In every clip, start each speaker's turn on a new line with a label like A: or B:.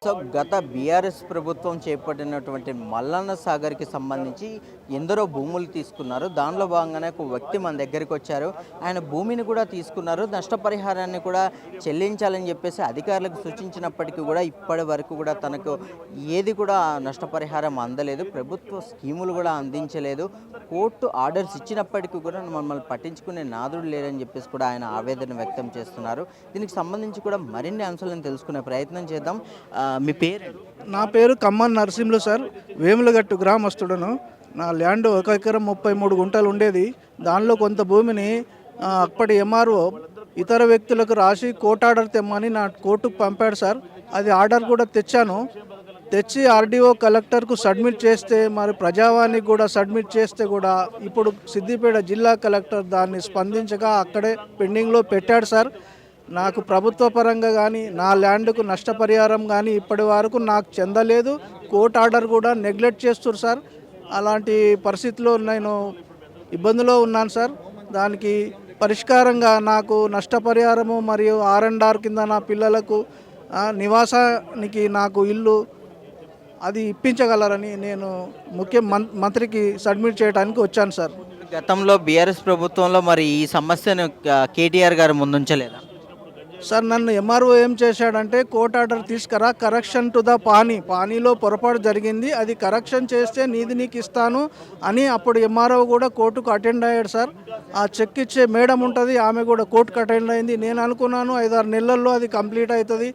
A: So గత BRS ప్రభుత్వం చేపట్టినటువంటి మల్లన్న సాగర్కి సంబంధించి ఎందరో భూములు తీసుకున్నారు. దానిలో భాగంగానే ఒక వ్యక్తి మన దగ్గరికి వచ్చారు. ఆయన భూమిని కూడా తీసుకున్నారు, నష్టపరిహారాన్ని కూడా చెల్లించాలని చెప్పేసి అధికారులకు సూచించినప్పటికీ కూడా ఇప్పటి వరకు కూడా తనకు ఏది కూడా నష్టపరిహారం అందలేదు. ప్రభుత్వ స్కీములు కూడా అందించలేదు. కోర్టు ఆర్డర్స్ ఇచ్చినప్పటికీ కూడా మమ్మల్ని పట్టించుకునే నాదుడు లేరని చెప్పేసి కూడా ఆయన ఆవేదన వ్యక్తం చేస్తున్నారు. దీనికి సంబంధించి కూడా మరిన్ని అంశాలను తెలుసుకునే ప్రయత్నం చేద్దాం. మీ పేరు?
B: నా పేరు కమ్మన్ నరసింహులు సార్. వేములగట్టు గ్రామస్తుడను. నా ల్యాండ్ 1 ఎకరం 33 గుంటలు ఉండేది. దానిలో కొంత భూమిని అప్పటి ఎంఆర్ఓ ఇతర వ్యక్తులకు రాసి కోర్టు ఆర్డర్ తెమ్మని నా కోర్టుకు పంపాడు సార్. అది ఆర్డర్ కూడా తెచ్చి ఆర్డీఓ కలెక్టర్కు సబ్మిట్ చేస్తే, మరి ప్రజావానికి కూడా సబ్మిట్ చేస్తే కూడా ఇప్పుడు సిద్దిపేట జిల్లా కలెక్టర్ దాన్ని స్పందించగా అక్కడే పెండింగ్లో పెట్టాడు సార్. నాకు ప్రభుత్వ పరంగా కానీ నా ల్యాండ్కు నష్టపరిహారం కానీ ఇప్పటి వరకు నాకు చెందలేదు. కోర్టు ఆర్డర్ కూడా నెగ్లెక్ట్ చేస్తారు సార్. అలాంటి పరిస్థితిలో నేను ఇబ్బందిలో ఉన్నాను సార్. దానికి పరిష్కారంగా నాకు నష్టపరిహారము మరియు R&R కింద నా పిల్లలకు నివాసానికి నాకు ఇల్లు అది ఇప్పించగలరని నేను మంత్రికి సబ్మిట్ చేయడానికి వచ్చాను సార్.
A: గతంలో బీఆర్ఎస్ ప్రభుత్వంలో మరి ఈ సమస్యను కేటీఆర్ గారు ముందుంచలేదా?
B: సార్, నన్ను ఎంఆర్ఓ ఏం చేశాడంటే కోర్ట్ ఆర్డర్ తీసుకురా, కరెక్షన్ టు ద పానీలో పొరపాటు జరిగింది, అది కరెక్షన్ చేస్తే నీది నీకు ఇస్తాను అని అప్పుడు ఎంఆర్ఓ కూడా కోర్టుకు అటెండ్ అయ్యాడు సార్. ఆ చెక్ ఇచ్చే మేడం ఉంటుంది, ఆమె కూడా కోర్టుకు అటెండ్ అయింది. నేను అనుకున్నాను 5-6 నెలల్లో అది కంప్లీట్ అవుతుంది,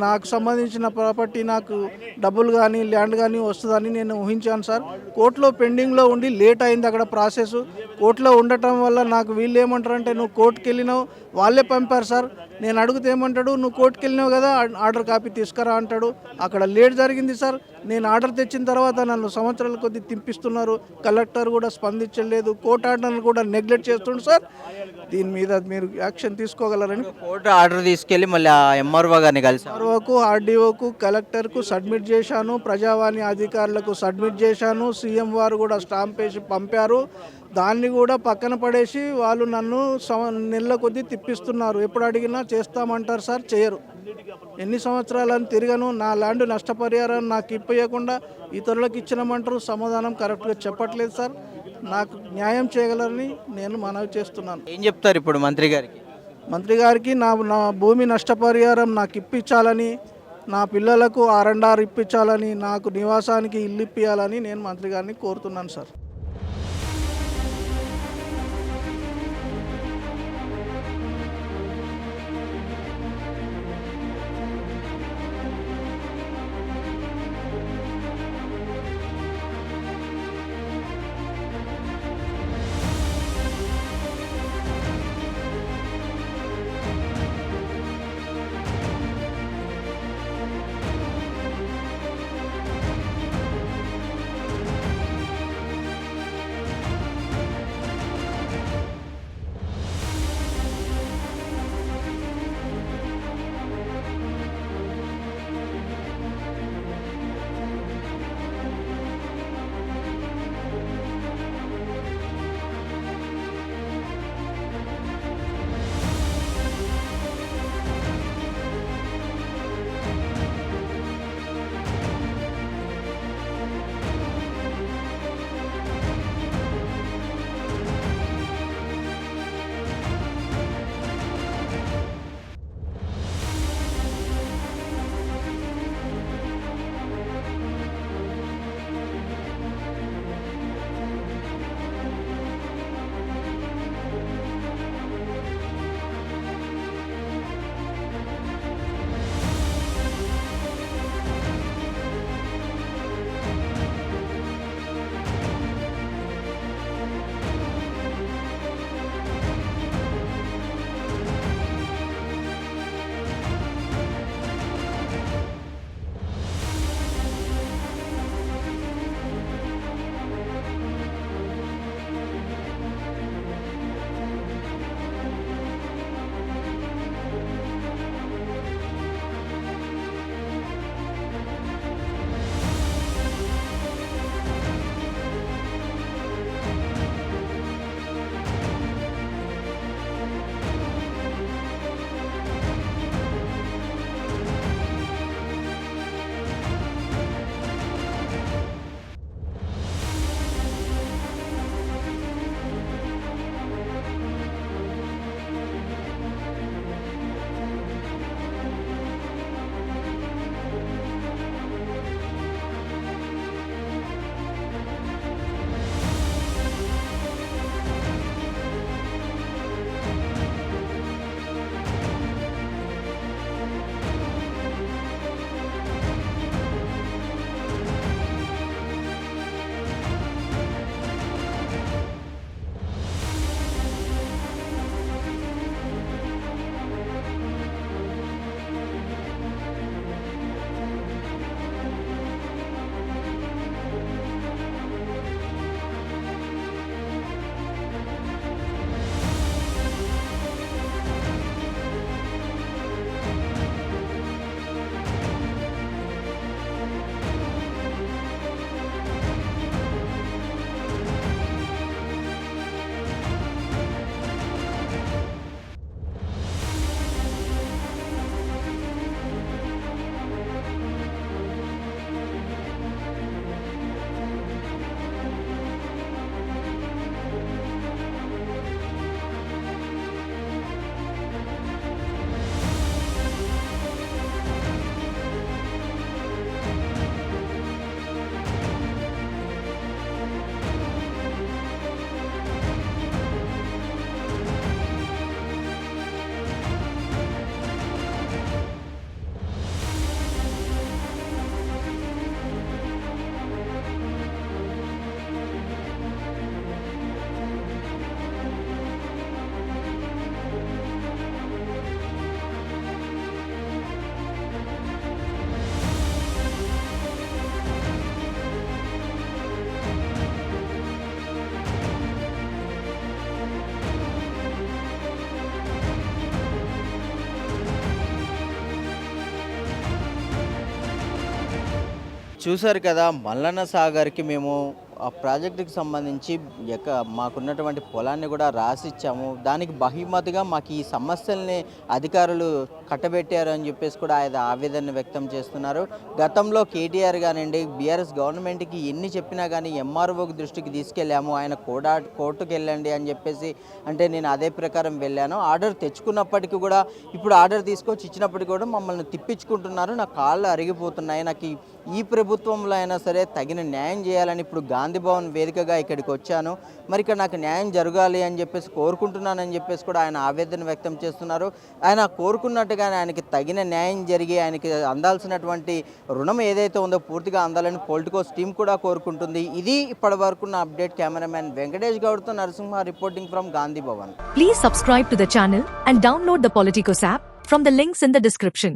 B: నాకు సంబంధించిన ప్రాపర్టీ నాకు డబ్బులు కానీ ల్యాండ్ కానీ వస్తుందని నేను ఊహించాను సార్. కోర్టులో పెండింగ్లో ఉండి లేట్ అయింది అక్కడ ప్రాసెస్. కోర్టులో ఉండటం వల్ల నాకు వీళ్ళు ఏమంటారంటే నువ్వు కోర్టుకు వెళ్ళినావు, వాళ్ళే పంపారు సార్. నేను అడిగితే ఏమంటాడు, నువ్వు కోర్టుకు వెళ్ళినావు కదా ఆర్డర్ కాపీ తీసుకురా అంటాడు. అక్కడ లేట్ జరిగింది సార్. నేను ఆర్డర్ తెచ్చిన తర్వాత నన్ను సంవత్సరాల కొద్దీ తిప్పిస్తున్నారు. కలెక్టర్ కూడా స్పందించలేదు, కోర్టు ఆర్డర్ను కూడా నెగ్లెక్ట్ చేస్తుండు సార్. దీని మీద మీరు యాక్షన్ తీసుకోగలరని
A: కోర్టు ఆర్డర్ తీసుకెళ్ళి మళ్ళీ ఎంఆర్ఓ గారిని కలిసి
B: ఎంఆర్ఓకు, ఆర్డీఓకు, కలెక్టర్కు సబ్మిట్ చేశాను, ప్రజావాణి అధికారులకు సబ్మిట్ చేశాను. సీఎం వారు కూడా స్టాంప్ వేసి పంపారు. దాన్ని కూడా పక్కన పడేసి వాళ్ళు నన్ను నెలల కొద్దీ తిప్పిస్తున్నారు. ఎప్పుడు అడిగినా చేస్తామంటారు సార్, చేయరు. ఎన్ని సంవత్సరాలని తిరగను, నా ల్యాండ్ నష్టపరిహారం నాకు ఇప్పకుండా ఇతరులకు ఇచ్చినామంటారు. సమాధానం కరెక్ట్గా చెప్పట్లేదు సార్. నాకు న్యాయం చేయగలరని నేను మనవి చేస్తున్నాను.
A: ఏం చెప్తారు ఇప్పుడు మంత్రి గారికి?
B: నా భూమి నష్టపరిహారం నాకు ఇప్పించాలని, నా పిల్లలకు R&R ఇప్పించాలని, నాకు నివాసానికి ఇల్లు ఇప్పించాలని నేను మంత్రి గారిని కోరుతున్నాను సార్.
A: చూశారు కదా, మల్లన్న సాగర్కి మేము ఆ ప్రాజెక్టుకి సంబంధించి మాకున్నటువంటి పొలాన్ని కూడా రాసిచ్చాము. దానికి బహుమతిగా మాకు ఈ సమస్యల్ని అధికారులు కట్టబెట్టారు అని చెప్పేసి కూడా ఆయన ఆవేదన వ్యక్తం చేస్తున్నారు. గతంలో కేటీఆర్ కానివ్వండి, బీఆర్ఎస్ గవర్నమెంట్కి ఎన్ని చెప్పినా కానీ ఎంఆర్ఓ దృష్టికి తీసుకెళ్ళాము. ఆయన కోర్టుకు వెళ్ళండి అని చెప్పేసి అంటే నేను అదే ప్రకారం వెళ్ళాను. ఆర్డర్ తెచ్చుకున్నప్పటికీ కూడా ఇప్పుడు ఆర్డర్ తీసుకొచ్చి ఇచ్చినప్పటికీ కూడా మమ్మల్ని తిప్పించుకుంటున్నారు. నా కాళ్ళు అరిగిపోతున్నాయి. నాకు ఈ ప్రభుత్వంలో అయినా సరే తగిన న్యాయం చేయాలని ఇప్పుడు గాంధీ భవన్ వేదికగా ఇక్కడికి వచ్చాను. మరి ఇక్కడ నాకు న్యాయం జరగాలి అని చెప్పేసి కోరుకుంటున్నానని చెప్పేసి కూడా ఆయన ఆవేదన వ్యక్తం చేస్తున్నారు. ఆయన కోరుకున్నట్టుగానే ఆయనకి తగిన న్యాయం జరిగి ఆయనకి అందాల్సినటువంటి రుణం ఏదైతే ఉందో పూర్తిగా అందాలని పొలిటికోస్ టీం కూడా కోరుకుంటుంది. ఇది ఇప్పటి వరకు నా అప్డేట్. కెమెరామ్యాన్ వెంకటేష్ గౌడ్తో Narasimha reporting from Gandhi Bhavan.
C: Please subscribe to the channel and download the Politicos app from the links in the description.